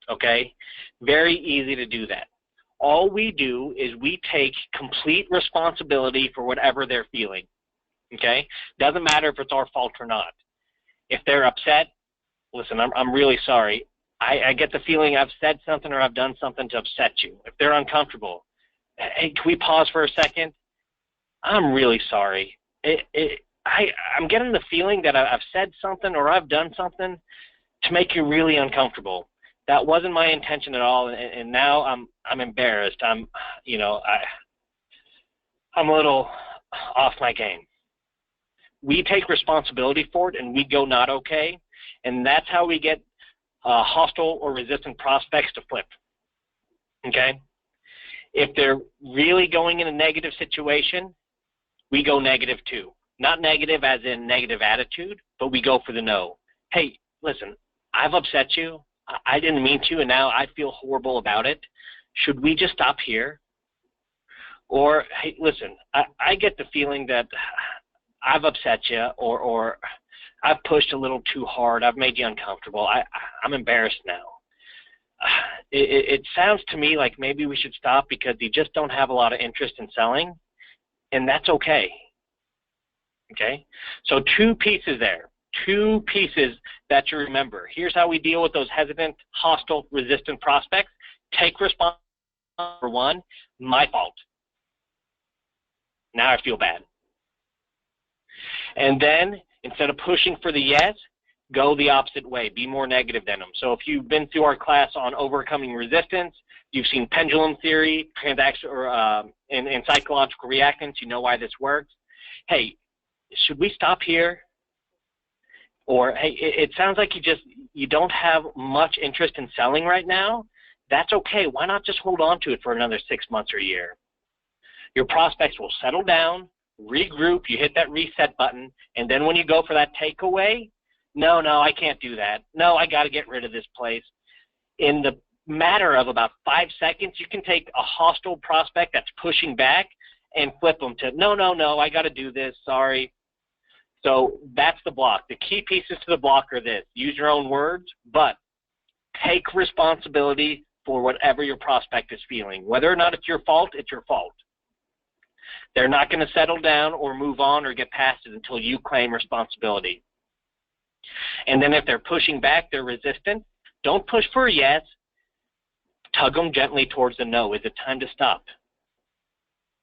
S1: okay? Very easy to do that. All we do is we take complete responsibility for whatever they're feeling, okay? Doesn't matter if it's our fault or not. If they're upset, listen, I'm really sorry. I get the feeling I've said something or I've done something to upset you. If they're uncomfortable, hey, can we pause for a second? I'm really sorry. I'm getting the feeling that I've said something or I've done something to make you really uncomfortable. That wasn't my intention at all, and now I'm embarrassed. I'm a little off my game. We take responsibility for it, and we go not okay, and that's how we get hostile or resistant prospects to flip. Okay? If they're really going in a negative situation, we go negative too. Not negative as in negative attitude, but we go for the no. Hey, listen, I've upset you. I didn't mean to, and now I feel horrible about it. Should we just stop here? Or, hey, listen, I get the feeling that I've upset you, or I've pushed a little too hard. I've made you uncomfortable. I'm embarrassed now. It sounds to me like maybe we should stop because you just don't have a lot of interest in selling, and that's okay. Okay? So two pieces there. Two pieces that you remember. Here's how we deal with those hesitant, hostile, resistant prospects. Take responsibility. Number one, my fault. Now I feel bad. And then, instead of pushing for the yes, go the opposite way. Be more negative than them. So if you've been through our class on overcoming resistance, you've seen pendulum theory, transaction, or and psychological reactance, you know why this works. Hey, should we stop here? Or, hey, it sounds like you don't have much interest in selling right now. That's okay. Why not just hold on to it for another 6 months or a year? Your prospects will settle down, regroup, you hit that reset button, and then when you go for that takeaway, no, I can't do that. No, I got to get rid of this place. In the matter of about 5 seconds, you can take a hostile prospect that's pushing back and flip them to, no, I got to do this, sorry. So that's the block. The key pieces to the block are this. Use your own words, but take responsibility for whatever your prospect is feeling. Whether or not it's your fault, it's your fault. They're not going to settle down or move on or get past it until you claim responsibility. And then if they're pushing back, they're resistant, don't push for a yes. Tug them gently towards the no. Is it time to stop?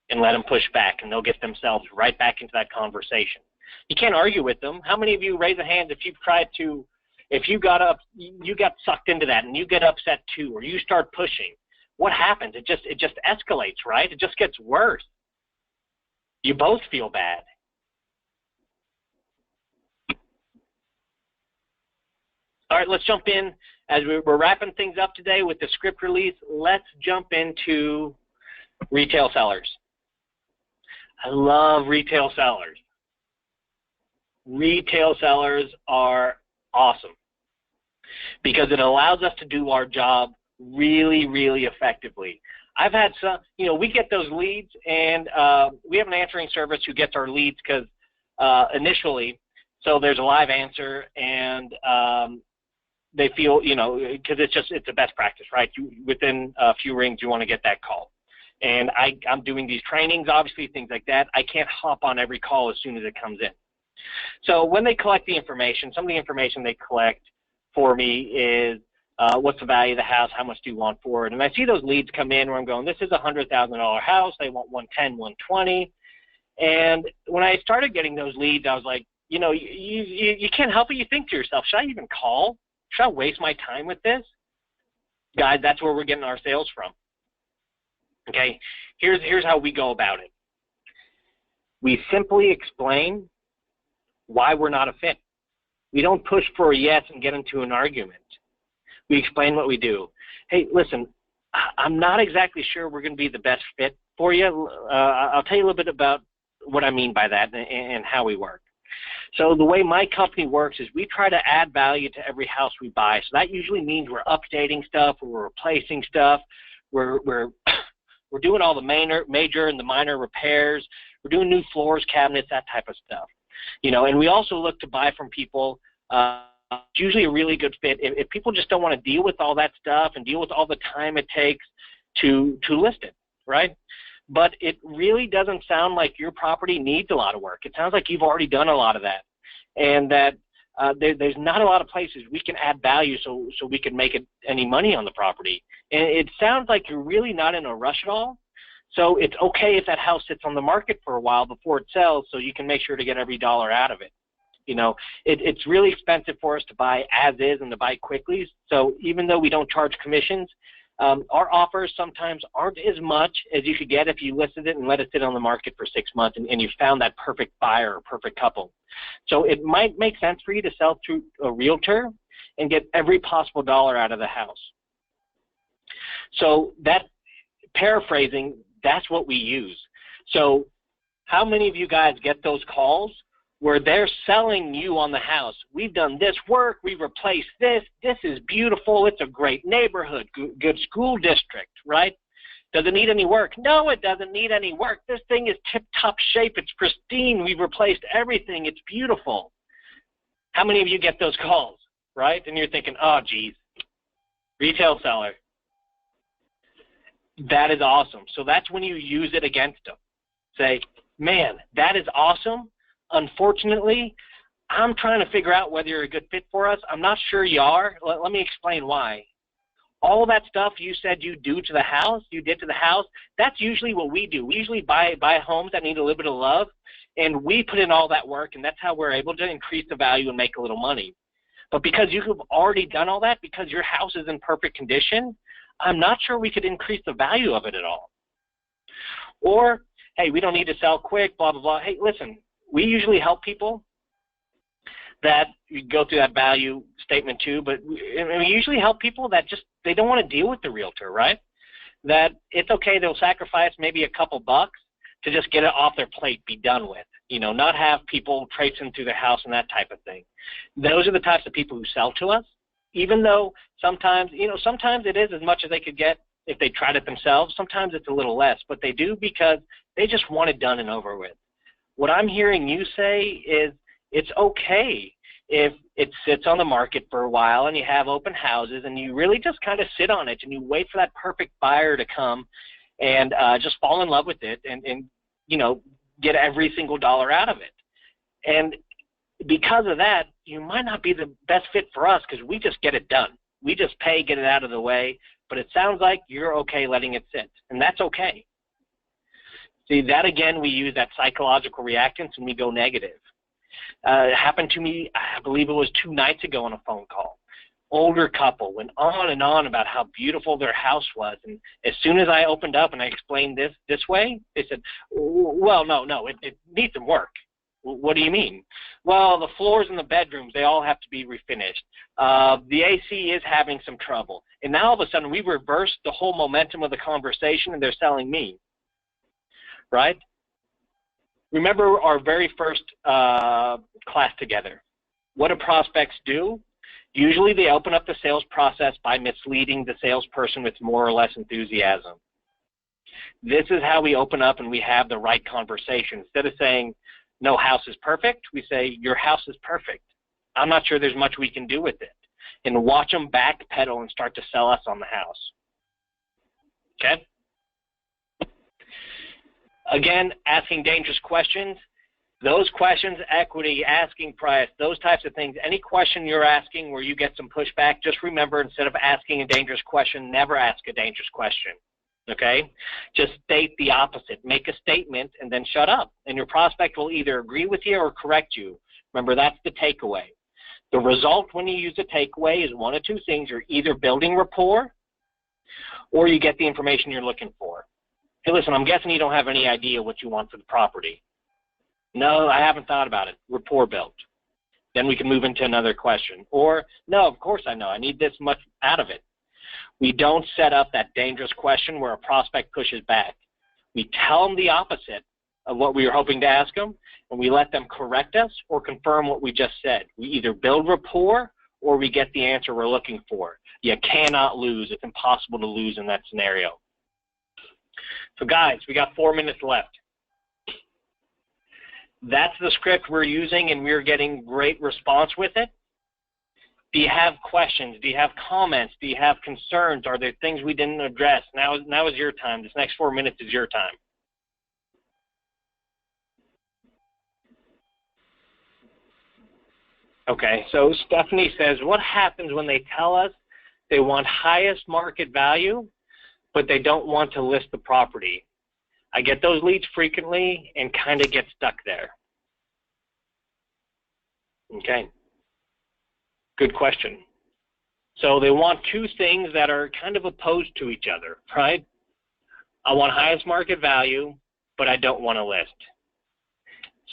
S1: And let them push back, and they'll get themselves right back into that conversation. You can't argue with them. How many of you raise a hand if you've tried to, if you got sucked into that and you get upset too, or you start pushing? What happens? It just escalates, right? It just gets worse. You both feel bad. All right, let's jump in. As we're wrapping things up today with the script release, let's jump into retail sellers. I love retail sellers. Retail sellers are awesome because it allows us to do our job really, really effectively. I've had some, we get those leads, and we have an answering service who gets our leads because initially, so there's a live answer, and they feel, because it's a best practice, right? Within a few rings, you want to get that call. And I'm doing these trainings, obviously, things like that. I can't hop on every call as soon as it comes in. So when they collect the information, some of the information they collect for me is what's the value of the house, how much do you want for it? And I see those leads come in where I'm going, this is a $100,000 house, they want 110, 120. And when I started getting those leads, I was like, you can't help it. You think to yourself, should I even call? Should I waste my time with this? Guys, that's where we're getting our sales from. Okay, here's how we go about it. We simply explain why we're not a fit. We don't push for a yes and get into an argument. We explain what we do. Hey, listen, I'm not exactly sure we're going to be the best fit for you. I'll tell you a little bit about what I mean by that and how we work. So the way my company works is we try to add value to every house we buy. So that usually means we're updating stuff, or we're replacing stuff, we're doing all the major and the minor repairs, we're doing new floors, cabinets, that type of stuff. You know, and we also look to buy from people. It's usually a really good fit if people just don't want to deal with all that stuff and deal with all the time it takes to list it, right? But it really doesn't sound like your property needs a lot of work. It sounds like you've already done a lot of that, and that there's not a lot of places we can add value so we can make any money on the property. And it sounds like you're really not in a rush at all. So it's okay if that house sits on the market for a while before it sells, so you can make sure to get every dollar out of it. You know, it's really expensive for us to buy as is and to buy quickly. So even though we don't charge commissions, our offers sometimes aren't as much as you could get if you listed it and let it sit on the market for 6 months and you found that perfect buyer or perfect couple. So it might make sense for you to sell through a realtor and get every possible dollar out of the house. So that, paraphrasing, that's what we use. So how many of you guys get those calls where they're selling you on the house? We've done this work, we've replaced this is beautiful, it's a great neighborhood, good school district, right? Does it need any work? No, it doesn't need any work. This thing is tip-top shape, it's pristine, we've replaced everything, it's beautiful. How many of you get those calls, right? And you're thinking, oh, geez, retail seller. That is awesome. So that's when you use it against them. Say, man, that is awesome. Unfortunately, I'm trying to figure out whether you're a good fit for us. I'm not sure you are. Let me explain why. All that stuff you said you did to the house, that's usually what we do. We usually buy homes that need a little bit of love, and we put in all that work, and that's how we're able to increase the value and make a little money. But because you have already done all that, because your house is in perfect condition, I'm not sure we could increase the value of it at all. Or, hey, we don't need to sell quick, blah, blah, blah. Hey, listen, we usually help people that you go through that value statement too, but we usually help people that just, they don't want to deal with the realtor, right? That it's okay, they'll sacrifice maybe a couple bucks to just get it off their plate, be done with, you know, not have people traipsing through their house and that type of thing. Those are the types of people who sell to us. Even though sometimes, you know, sometimes it is as much as they could get if they tried it themselves. Sometimes it's a little less, but they do because they just want it done and over with. What I'm hearing you say is it's okay if it sits on the market for a while and you have open houses and you really just kind of sit on it and you wait for that perfect buyer to come and just fall in love with it and you know, get every single dollar out of it. And because of that, you might not be the best fit for us because we just get it done. We just pay, get it out of the way, but it sounds like you're okay letting it sit, and that's okay. See, that again, we use that psychological reactance and we go negative. It happened to me, I believe it was 2 nights ago on a phone call. Older couple went on and on about how beautiful their house was, and as soon as I opened up and I explained this way, they said, well, no, it needs some work. What do you mean? Well, the floors in the bedrooms, they all have to be refinished. The AC is having some trouble. And now all of a sudden we reversed the whole momentum of the conversation and they're selling me, right? Remember our very first class together. What do prospects do? Usually they open up the sales process by misleading the salesperson with more or less enthusiasm. This is how we open up and we have the right conversation. Instead of saying, no house is perfect, we say, your house is perfect. I'm not sure there's much we can do with it. And watch them backpedal and start to sell us on the house. Okay? Again, asking dangerous questions. Those questions, equity, asking price, those types of things, any question you're asking where you get some pushback, just remember, instead of asking a dangerous question, never ask a dangerous question. Okay? Just state the opposite. Make a statement and then shut up. And your prospect will either agree with you or correct you. Remember, that's the takeaway. The result when you use a takeaway is one of two things. You're either building rapport Or you get the information you're looking for. Hey, listen, I'm guessing you don't have any idea what you want for the property. No, I haven't thought about it. Rapport built. Then we can move into another question. Or, no, of course I know. I need this much out of it. We don't set up that dangerous question where a prospect pushes back. We tell them the opposite of what we were hoping to ask them, and we let them correct us or confirm what we just said. We either build rapport or we get the answer we're looking for. You cannot lose. It's impossible to lose in that scenario. So guys, we got 4 minutes left. That's the script we're using, and we're getting great response with it. Do you have questions? Do you have comments? Do you have concerns? Are there things we didn't address? Now is your time. This next 4 minutes is your time. Okay, so Stephanie says, what happens when they tell us they want highest market value, but they don't want to list the property? I get those leads frequently and kind of get stuck there. Okay, good question. So they want two things that are kind of opposed to each other, right? I want highest market value, but I don't want to list.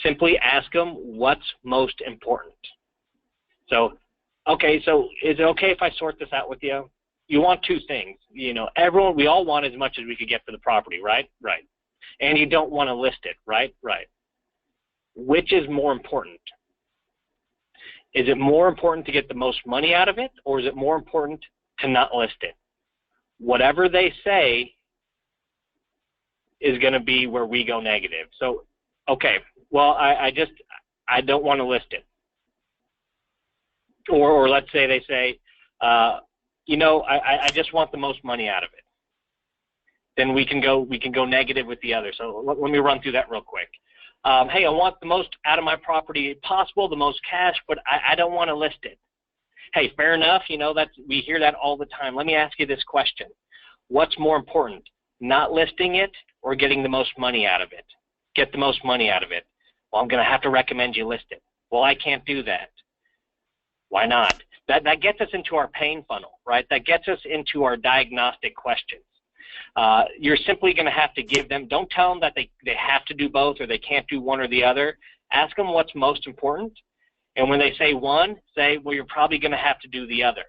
S1: Simply ask them what's most important. So, okay, so is it okay if I sort this out with you? You want two things. You know, we all want as much as we could get for the property, right? Right. And you don't want to list it, right? Right. Which is more important? Is it more important to get the most money out of it, or is it more important to not list it? Whatever they say is going to be where we go negative. So, okay, well, I don't want to list it. Or let's say they say, you know, I just want the most money out of it. Then we can go negative with the other. So let me run through that real quick. Hey, I want the most out of my property possible, the most cash, but I don't want to list it. Hey, fair enough. You know, we hear that all the time. Let me ask you this question. What's more important, not listing it or getting the most money out of it? Get the most money out of it. Well, I'm going to have to recommend you list it. Well, I can't do that. Why not? That gets us into our pain funnel, right? That gets us into our diagnostic questions. You're simply going to have to give them, don't tell them that they have to do both or they can't do one or the other. Ask them what's most important. And when they say one, say, well, you're probably going to have to do the other.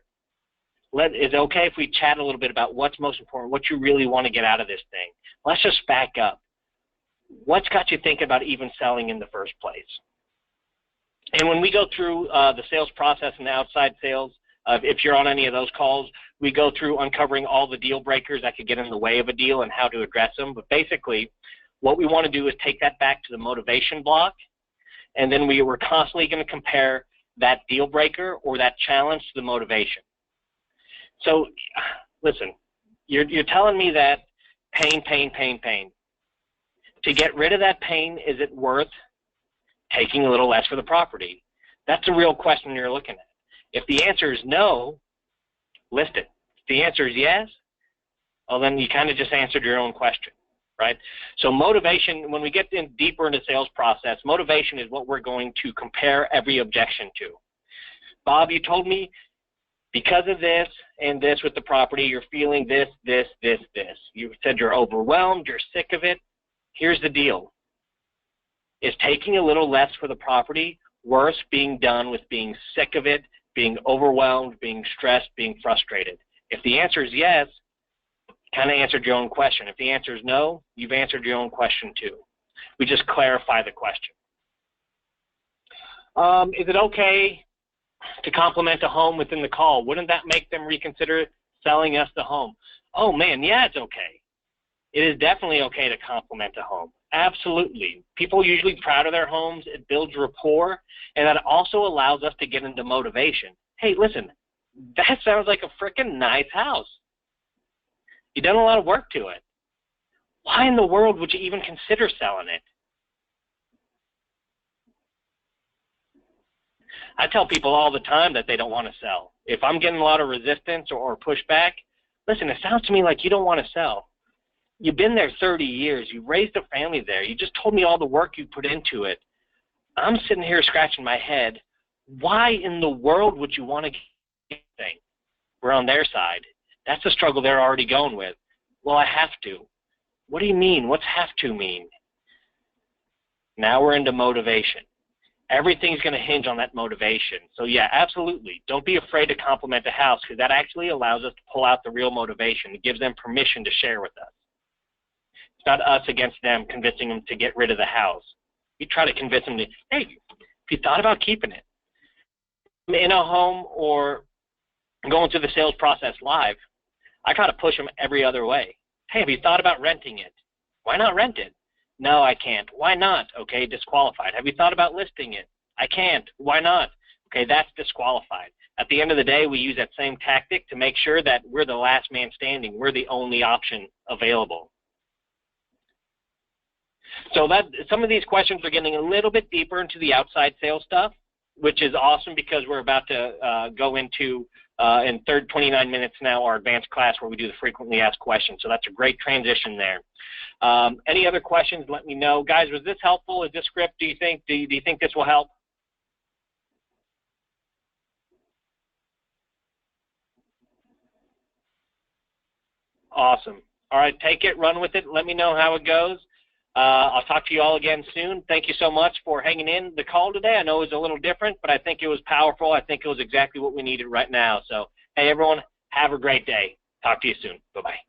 S1: Is it okay if we chat a little bit about what's most important, what you really want to get out of this thing? Let's just back up. What's got you thinking about even selling in the first place? And when we go through the sales process and the outside sales, if you're on any of those calls, we go through uncovering all the deal breakers that could get in the way of a deal and how to address them. But basically, what we want to do is take that back to the motivation block, and then we're constantly going to compare that deal breaker or that challenge to the motivation. So, listen, you're telling me that pain. To get rid of that pain, is it worth taking a little less for the property? That's a real question you're looking at. If the answer is no, list it. If the answer is yes, well, then you kind of just answered your own question, right? So motivation, when we get deeper into sales process, motivation is what we're going to compare every objection to. Bob, you told me because of this and this with the property, you're feeling this. You said you're overwhelmed, you're sick of it. Here's the deal. Is taking a little less for the property worse being done with being sick of it, being overwhelmed, being stressed, being frustrated? If the answer is yes, kind of answered your own question. If the answer is no, you've answered your own question too. We just clarify the question. Is it okay to compliment a home within the call? Wouldn't that make them reconsider selling us the home? Oh man, yeah, it's okay. It is definitely okay to compliment a home. Absolutely. People are usually proud of their homes. It builds rapport, and that also allows us to get into motivation. Hey, listen, that sounds like a freaking nice house. You've done a lot of work to it. Why in the world would you even consider selling it? I tell people all the time that they don't want to sell. If I'm getting a lot of resistance or pushback, listen, it sounds to me like you don't want to sell. You've been there 30 years. You've raised a family there. You just told me all the work you put into it. I'm sitting here scratching my head. Why in the world would you want to get anything? We're on their side. That's the struggle they're already going with. Well, I have to. What do you mean? What's have to mean? Now we're into motivation. Everything's going to hinge on that motivation. So yeah, absolutely. Don't be afraid to compliment the house, because that actually allows us to pull out the real motivation. It gives them permission to share with us. It's not us against them convincing them to get rid of the house. We try to convince them to, hey, if you thought about keeping it in a home or going through the sales process live, I try to push them every other way. Hey, have you thought about renting it? Why not rent it? No, I can't. Why not? Okay, disqualified. Have you thought about listing it? I can't. Why not? Okay, that's disqualified. At the end of the day, we use that same tactic to make sure that we're the last man standing. We're the only option available. So that some of these questions are getting a little bit deeper into the outside sales stuff, which is awesome because we're about to go into, in 29 minutes now, our advanced class where we do the frequently asked questions. So that's a great transition there. Any other questions, let me know. Guys, was this helpful? Is this script, do you think this will help? Awesome. All right, take it, run with it. Let me know how it goes. I'll talk to you all again soon. Thank you so much for hanging in the call today. I know it was a little different, but I think it was powerful. I think it was exactly what we needed right now. So, hey, everyone, have a great day. Talk to you soon. Bye-bye.